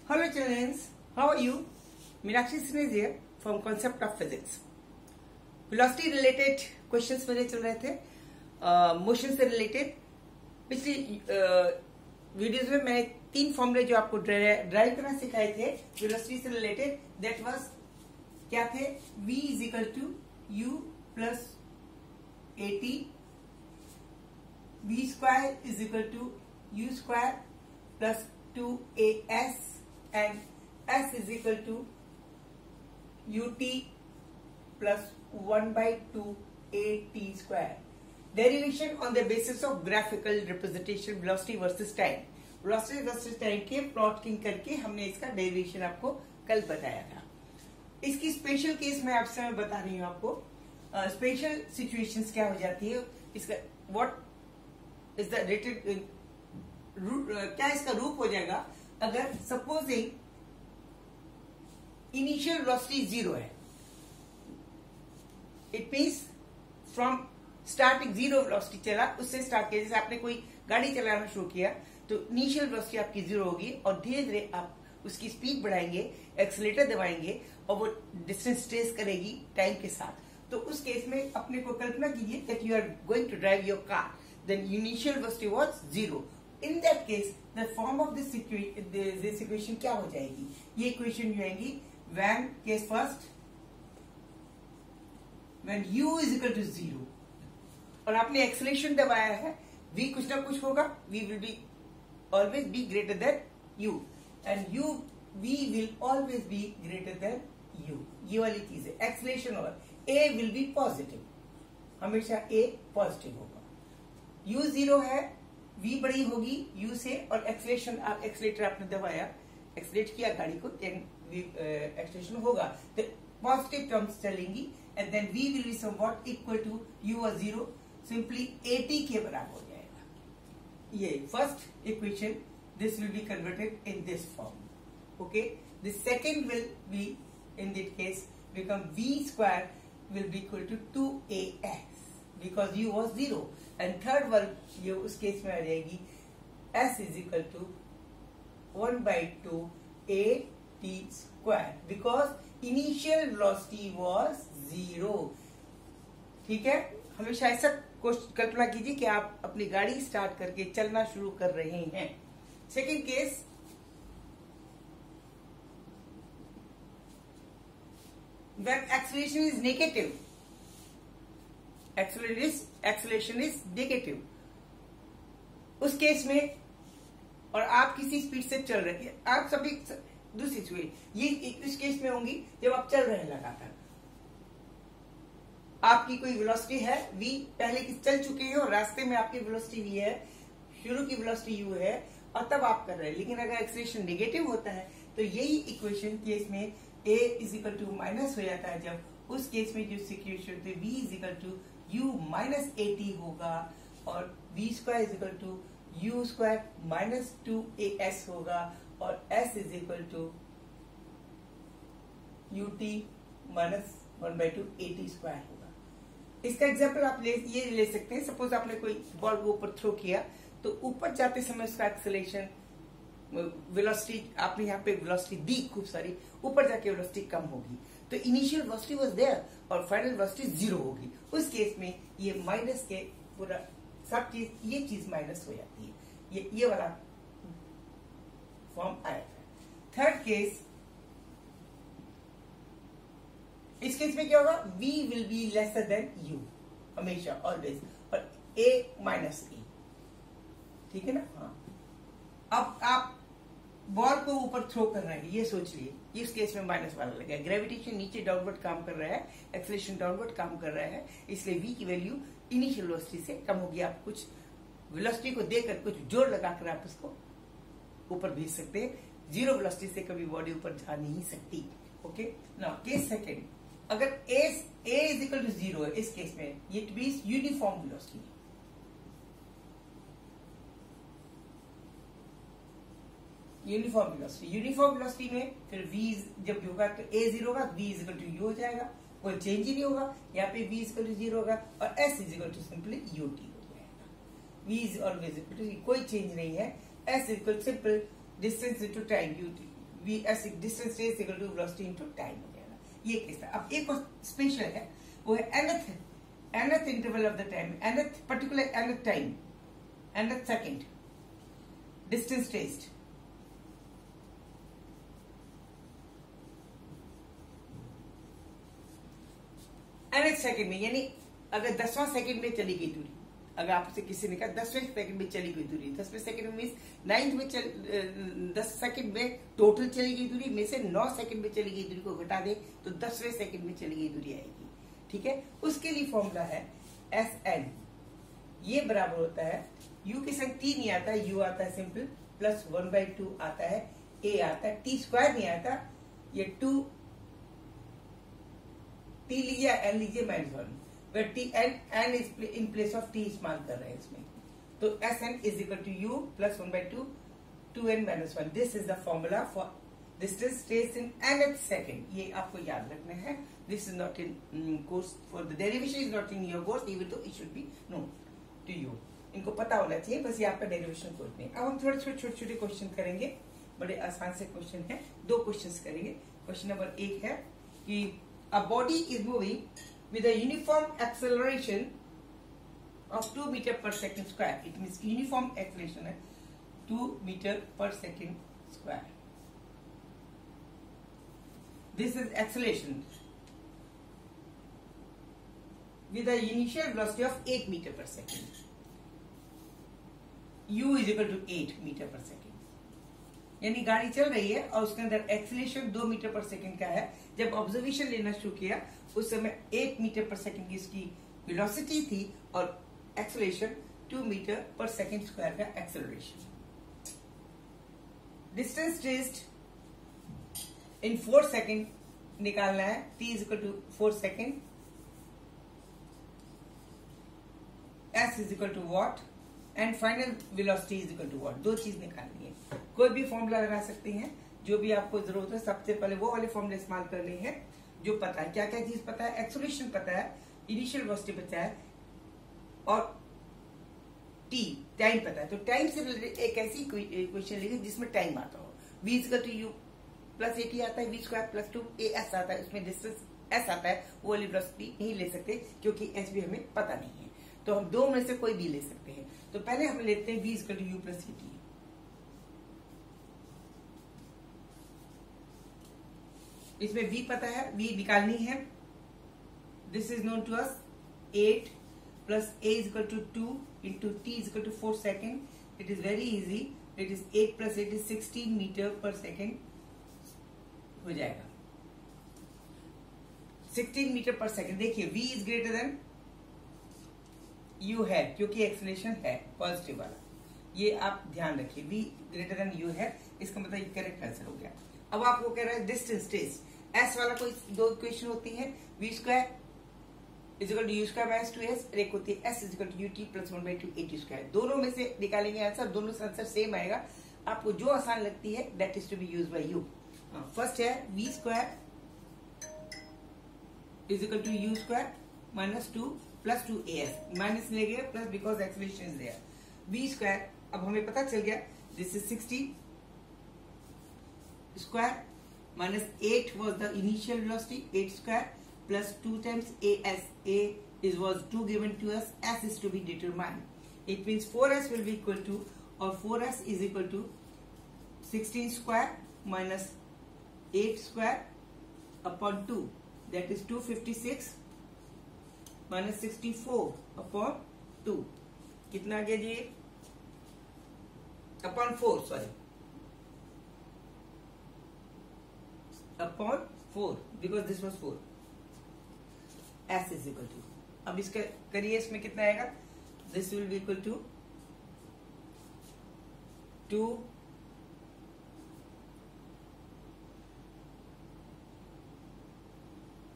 Hello children, how are you? Meenakshi Sinha here from Concept of Physics. Velocity related questions मेरे चल रहे थे, motion से रिलेटेड। पिछली वीडियोस में मैंने 3 फॉर्मूले जो आपको ड्राइव करना सिखाए थे वेलोसिटी से रिलेटेड, दैट वाज क्या थे? v is equal to u plus at, v square is equal to u square plus 2as and s is equal to ut plus 1 by 2 at square. Derivation on the basis of graphical representation velocity versus time. Velocity versus time के plotting करके हमने इसका derivation आपको कल बताया था। इसकी special case मैं आपसे बता रही हूँ आपको। स्पेशल सिचुएशंस क्या हो जाती है, इसका व्हाट इज द रेटेड क्या इसका रूप हो जाएगा अगर सपोजिंग इनिशियल वेलोसिटी 0 है। It means from starting 0 velocity चला, उससे स्टार्ट किया। जैसे आपने कोई गाड़ी चलाना शुरू किया तो इनिशियल वेलोसिटी आपकी 0 होगी और धीरे धीरे आप उसकी स्पीड बढ़ाएंगे, एक्सीलरेटर दबाएंगे और वो डिस्टेंस ट्रेस करेगी टाइम के साथ। तो उस केस में अपने को कल्पना कीजिए that you are going to drive your car, then initial velocity was 0। In that case, the form of this equation क्या हो जाएगी? ये इक्वेशन जो आएगी when case first, when u is equal to 0 और आपने एक्सेलरेशन दबाया है, v कुछ ना कुछ होगा, v will be always be greater than u and v will always be greater than u। ये वाली चीज है एक्सेलरेशन, और a will be positive, हमेशा a पॉजिटिव होगा। u 0 है, v बड़ी होगी u से, और एक्सेलेटर आपने दबाया, एक्सेलेट किया गाड़ी को, एक्सेलेरेशन होगा तो पॉजिटिव टर्म्स चलेंगी and then v will be somewhat equal to u और 0 सिंपली at के बराबर हो जाएगा। ये first equation, this will be converted in this form. Okay, the second will be in this case become v square will be equal to 2as because u was 0 and third one ये उस case में आ जाएगी s is equal to 1 by 2 at square because initial velocity was 0। ठीक है, हमेशा ऐसा कल्पना कीजिए कि आप अपनी गाड़ी स्टार्ट करके चलना शुरू कर रहे हैं। Second case, when acceleration is negative, acceleration is negative, उस केस में और आप किसी स्पीड से चल रहे हैं, आप सभी दूसरी सिचुएशन ये इस केस में होंगी जब आप चल रहे हैं लगातार, आपकी कोई वेलोसिटी है v, पहले की चल चुके हैं और रास्ते में आपकी वेलोसिटी v है, शुरू की वेलोसिटी u है और तब आप कर रहे हैं। लेकिन अगर एक्सेलरेशन नेगेटिव होता है तो यही इक्वेशन केस में a is equal to minus हो जाता है। जब उस केस में जो सिचुएशन होती है v is equal to u minus at होगा और v square is equal to u square minus 2as होगा और s is equal to ut minus 1 by 2 at square होगा। इसका एग्जाम्पल आप ये ले सकते हैं। सपोज आपने कोई बॉल को ऊपर थ्रो किया तो ऊपर जाते समय उसका एक्सेलरेशन वेलोसिटी, आपने यहाँ पे वेलोसिटी दी खूब सारी, ऊपर जाके वेलोसिटी कम होगी तो इनिशियल वेलोसिटी वाज देयर और फाइनल वेलोसिटी 0 होगी। उस केस में ये माइनस के पूरा सब चीज, ये चीज माइनस हो जाती है। ये वाला फॉर्म आया था। थर्ड केस, इस केस में क्या होगा? v will be lesser than u हमेशा ऑलवेज, और a माइनस e। ठीक है ना? हाँ, अब आप बॉल को ऊपर थ्रो कर रहे हैं, ये सोच लिए, इस केस में माइनस वाला लगा है। ग्रेविटेशन नीचे डाउनवर्ड काम कर रहा है, एक्सेलरेशन डाउनवर्ड काम कर रहा है, इसलिए v की वैल्यू इनिशियल वेलोसिटी से कम होगी। आप कुछ वेलोसिटी को देकर कुछ जोर लगाकर आप उसको ऊपर भेज सकते हैं। 0 वेलोसिटी से कभी बॉडी ऊपर जा नहीं सकती। ओके, नाउ केस सेकेंड, अगर a इज इक्वल टू 0 है इस केस में, it means uniform velocity. Uniform velocity में फिर v जब होगा तो a 0 होगा, v is equal to u हो जाएगा, कोई चेंज ही नहीं होगा। यहाँ पे v इज इक्वल टू 0 होगा और s is equal to simply ut हो जाएगा। v is always equal to, कोई चेंज नहीं है। s equal simple distance into time, S distance is equal to velocity into time हो जाएगा। ये केस है। अब एक और स्पेशल है, वो है nth interval of the time, nth particular nth time, nth second distance test. nth second में, यानी अगर 10वां सेकंड में चली गई दूरी, अगर आपसे किसी ने कहा 10वें सेकंड में चली गई दूरी, 10वें सेकंड में मीन्स 9th में 10 सेकंड में टोटल चली गई दूरी में से 9 सेकंड में चली गई दूरी को घटा दे तो 10वें सेकंड में चली गई दूरी आएगी। ठीक है, उसके लिए फॉर्मूला है Sn, ये बराबर होता है u के संग t नहीं आता, u आता है सिंपल, प्लस 1/2 आता है, a आता है, t स्क्वायर नहीं आता, ये 2 t लीजिए n लीजिए -1, where t n is in place of t इस्तेमाल कर रहे हैं इसमें, तो Sn is equal to u plus 1/2 2n minus 1। This is the formula for distance test in nth second. ये आपको याद रखना है। This is not in course for the derivation is not in your course, even though it should be known to you. इनको पता होना चाहिए, बस ये आपका डेरिवेशन कोर्स नहीं। अब हम थोड़े छोटे क्वेश्चन करेंगे, बड़े आसान से क्वेश्चन है, 2 क्वेश्चन करेंगे। क्वेश्चन नंबर 1 है कि a body is moving with a uniform acceleration of 2 meter per second square. It means uniform acceleration है 2 meter per second square. This is acceleration with a initial velocity of 8 meter per second. U is equal to 8 meter per second. यानी गाड़ी चल रही है और उसके अंदर acceleration 2 meter पर सेकंड का है। जब ऑब्जर्वेशन लेना शुरू किया उस समय 8 मीटर पर सेकंड की इसकी वेलोसिटी थी और एक्सीलरेशन 2 मीटर पर सेकंड स्क्वायर का acceleration. Distance test in 4 second निकालना है, t is equal to 4 second, s is equal to what and final velocity is equal to what. 2 चीज निकालनी है। कोई भी फॉर्मूला लगा सकते हैं, जो भी आपको जरूरत है। सबसे पहले वो वाले फॉर्मूले इस्तेमाल करने हैं जो पता है। क्या क्या चीज पता है? एक्सेलरेशन पता है, इनिशियल वेलोसिटी पता है और टी टाइम पता है। तो टाइम से रिलेटेड एक ऐसी इक्वेशन लिखिए जिसमें टाइम आता हो। v equal to U plus 80 आता है, v स्क्वायर प्लस 2as आता है, उसमें डिस्टेंस s आता है। वो वाली वेलोसिटी नहीं ले सकते क्योंकि s भी हमें पता नहीं है, तो हम 2 में से कोई भी ले सकते हैं। तो पहले हम लेते हैं v equal to U plus 80। इसमें v पता है, v निकालनी है। This is known to us 8 plus a is equal to 2 into t is equal to 4 second. It is very easy. It is 8 plus 8 is 16 meter पर second हो जाएगा। 16 meter पर second. देखिए v is greater than u है क्योंकि acceleration है positive वाला, ये आप ध्यान रखिए। v ग्रेटर देन u है, इसका मतलब ये करेक्ट आंसर हो गया। अब आपको कह रहा है डिस्टेंस टेस्ट, s वाला कोई 2 इक्वेशन होती है, v square is equal to U square minus 2s, एक होती है s is equal to ut plus 1/2 at square. दोनों में से निकालेंगे आंसर, दोनों से आंसर सेम आएगा। आपको जो आसान लगती है that is to be used by you. First है v square is equal to U square minus 2 plus 2as, minus ले गया plus because acceleration is there. v square अब हमें पता चल गया, this is 60 square minus 8 was the initial velocity, 8 square plus 2 times as. A was 2 given to us, s is to be determined. It means 4s will be equal to, or 4s is equal to 16 square minus 8 square upon 2, that is 256 minus 64 upon 2। कितना आ गया जी? upon 4, sorry, upon 4 because this was 4। s is equal to, अब इसका करिए, इसमें कितना आएगा? this will be equal to 2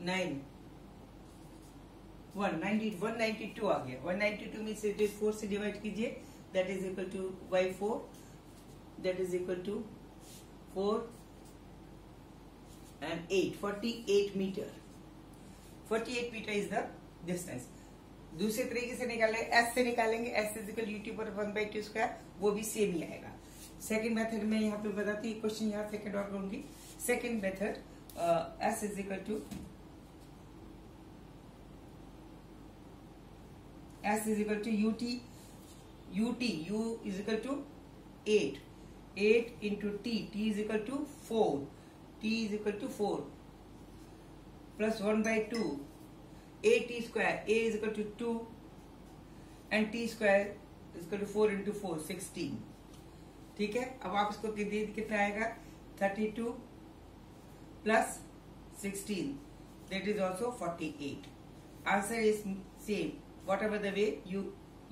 9 192 आ गया। 192 में से 4 से डिवाइड कीजिए, that is equal to y4, that is equal to 4 and 8, 48 meter। 48 meter is the distance। दूसरे तरीके से निकालेंगे, s से निकालेंगे, s इज इक्वल ut पर 1/2 स्क्वायर, वो भी सेम ही आएगा। सेकेंड मेथड में यहाँ पे बताती है क्वेश्चन, यहाँ सेकेंड और करूंगी। Second method s is equal to s is equal to ut u is equal to 8 into t is equal to 4 t is equal to 4 plus 1/2 a square a is equal to 2 and t square is equal to 4 into 4 16। ठीक है, अब आप इसको कितना आएगा 32 plus 16 that is also 48। Answer is same what ever the way you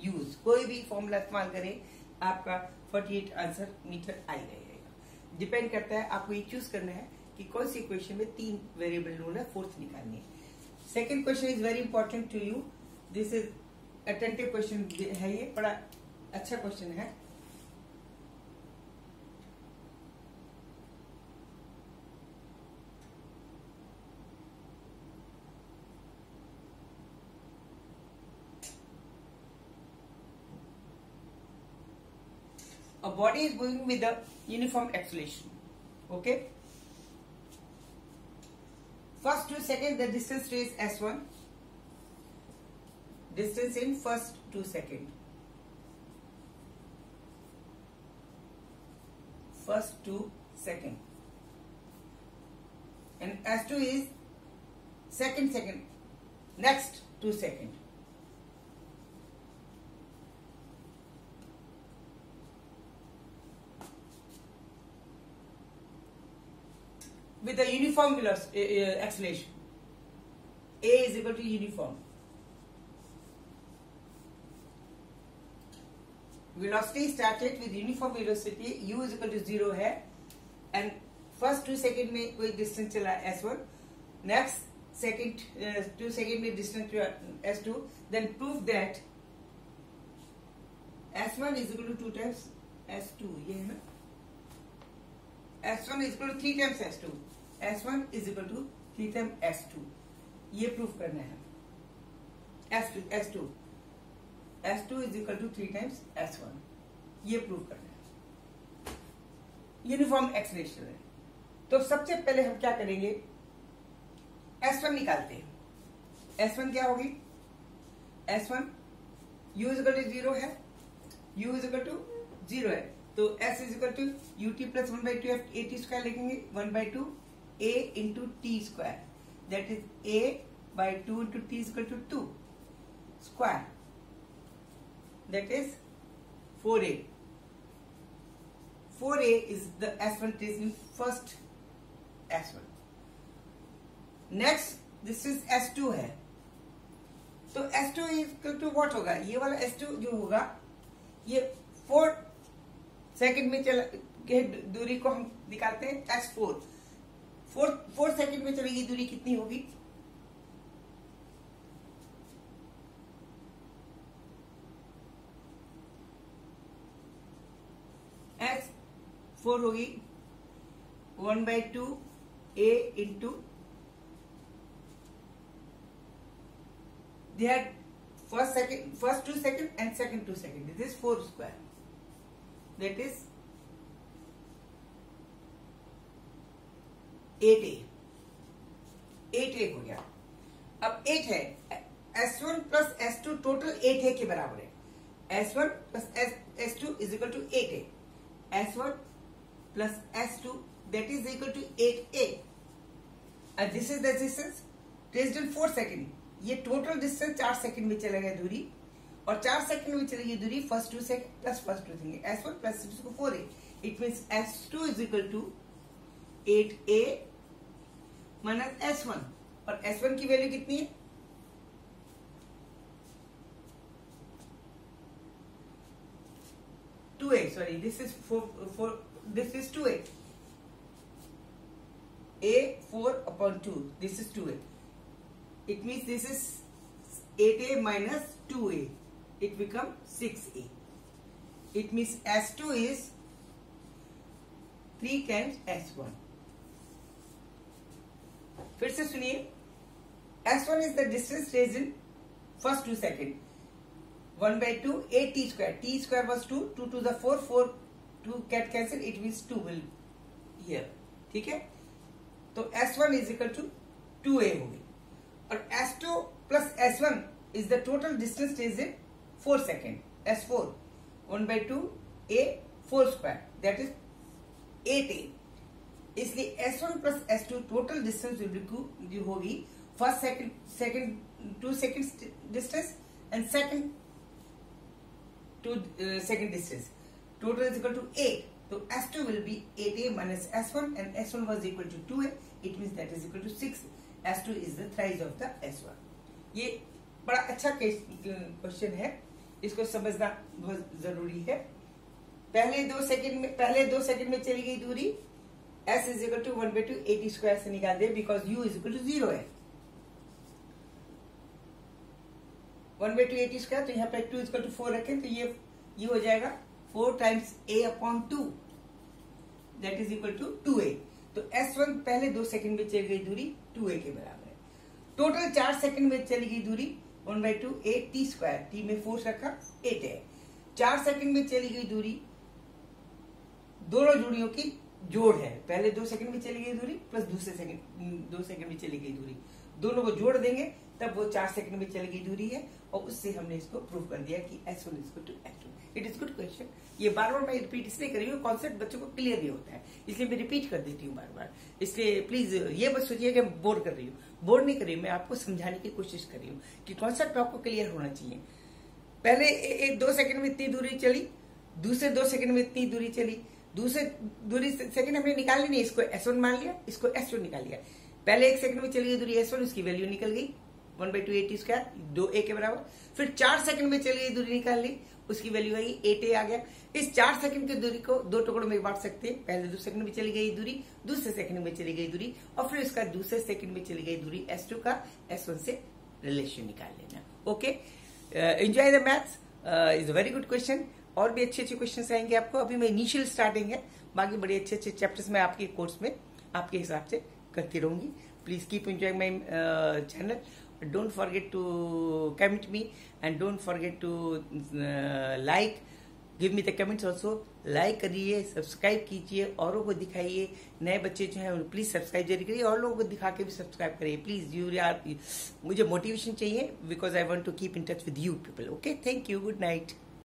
use, कोई भी formula इस्तेमाल करें आपका 48 आंसर मीटर आ ही रहेगा। डिपेंड करता है आपको ये चूज करना है कि कौन सी इक्वेशन में 3 वेरिएबल रूल है, फोर्थ निकालनी है। Second question is very important to you, this is attentive question है, ये बड़ा अच्छा क्वेश्चन है। A body is moving with a uniform acceleration. Okay. First to second, the distance is s1. Distance in first to second. First to second. And s2 is second. Next to second. With a uniform acceleration, a is equal to uniform. Velocity started with uniform velocity, u is equal to 0 है, and first 2 second में कोई distance चला s1, next second 2 second में distance s2, then prove that s1 is equal to 2 times s2, ये है ना, s1 is equal to 3 times s2, s1 is equal to 3 times s2, ये proof करना है। s2 is equal to 3 times s1, ये proof करना है। Uniform acceleration है, तो सबसे पहले हम क्या करेंगे, s1 निकालते हैं। s1 क्या होगी, s1 u is equal to 0 है, u is equal to 0 है, तो s is equal to ut plus 1/2 a t square लिखेंगे, 1/2 a into T square, that is a/2 into T equal to 2 square, that is 4a। 4a is the s1 is in first s1। Next this is s2 है, तो s2 equal to what होगा, ये वाला s2 जो होगा ये 4 second में चला के दूरी को हम निकालते हैं s4, 4 सेकेंड में चलेगी दूरी कितनी होगी, s4 होगी 1/2 a into they had first 2 second and second 2 second, this is 4 square, that is 8a हो गया। अब 8 है, s1 plus s2 total 8a के बराबर है, s1 plus s2 is equal to 8a, s1 plus s2 that is equal to 8a, and this is the distance traced in 4 second, ये total distance 4 second में चलेगा दूरी, और 4 second में चलेगी दूरी first 2 second plus first 2 second, s1 plus 4a, it means s2 is equal to 8a minus s1, और s1 की वैल्यू कितनी है, 2a, sorry this is 4 this is 2a, a 4/2, this is 2a, it means this is 8a minus 2a, it becomes 6a, it means s2 is 3 times s1। फिर से सुनिए, s1 is the distance raised in first 2 seconds, 1/2 a t square was 2 to the 4 2 get cancel, it means 2 will here. ठीक है, तो S1 is equal to 2a होगी और S2 plus S1 is the total distance is in 4 second. S4 1/2 a 4 square, that is 8a. इसलिए S1 plus S2 total distance will be जो होगी first second 2 seconds distance and second 2 second distance. Total is equal to 8. So S2 will be 8a minus S1 and S1 was equal to 2a. It means that is equal to 6. S2 is the thrice of the S1. ये बड़ा अच्छा question है, इसको समझना बहुत जरूरी है। पहले 2 सेकंड में चली गई दूरी S is equal to 1/2 80 square से निकाल दे, because U is equal to 0 है। 1/2 80 स्क्वायर, तो यहाँ पे 2 is equal to 4 रखें तो ये हो जाएगा 4 times a upon 2, that is equal to 2a। तो S1 पहले 2 सेकंड में चली गई दूरी 2a के बराबर है। टोटल 4 सेकंड में चली गई दूरी 1/2 a t स्क्वायर, t में 4 रखा 8 है। 4 सेकंड में चली गई दूरी दोनों दूरियों की जोड़ है, पहले 2 सेकंड में चली गई दूरी प्लस 2 सेकंड में चली गई दूरी, दोनों को जोड़ देंगे तब वो 4 सेकंड में चली गई दूरी है और उससे हमने इसको प्रूव कर दिया कि S1 is equal to S2। It is good question. ये बार बार मैं रिपीट इसलिए कर रही हूँ, कॉन्सेप्ट बच्चों को क्लियर नहीं होता है, इसलिए मैं रिपीट कर देती हूँ बार बार। इसलिए प्लीज ये मत सोचिए कि मैं बोर कर रही हूँ, बोर नहीं कर रही हूँ, मैं आपको समझाने की कोशिश कर रही हूँ कि कॉन्सेप्ट आपको क्लियर होना चाहिए। पहले 2 सेकंड में इतनी दूरी चली, दूसरे 2 सेकंड में इतनी दूरी चली, दूसरे दूरी सेकंड हमने निकाल ली नहीं, इसको S1 मान लिया, इसको S2 निकाल लिया। पहले 1 सेकंड में चली गई दूरी S1, उसकी वैल्यू निकल गई 1/2 80 स्क्वायर 2a के बराबर। फिर 4 सेकंड में चली गई दूरी निकाल ली, उसकी वैल्यू आई 8a आ गया। इस 4 सेकंड की दूरी को 2 टुकड़ों में बांट सकते हैं, पहले 2 सेकंड में चली गई दूरी, दूसरे सेकंड में चली गई दूरी और फिर इसका दूसरे सेकंड में चली गई दूरी S2 का S1 से रिलेशन निकाल लेना। Okay, enjoy the maths, is a very good question. और भी अच्छे क्वेश्चन आएंगे आपको, अभी मैं इनिशियल स्टार्टिंग है, बाकी बड़े अच्छे चैप्टर्स में आपके कोर्स में आपके हिसाब से करती रहूंगी। Please keep enjoying my channel, don't forget to comment me and don't forget to like, give me the comments also। Like करिए, सब्सक्राइब कीजिए, औरों को दिखाइए, नए बच्चे जो हैं प्लीज सब्सक्राइब जरूर करिए और लोगों को दिखा के भी सब्सक्राइब करिए प्लीज। यू यार मुझे मोटिवेशन चाहिए, because I want to keep in touch with you people. Okay, thank you, good night.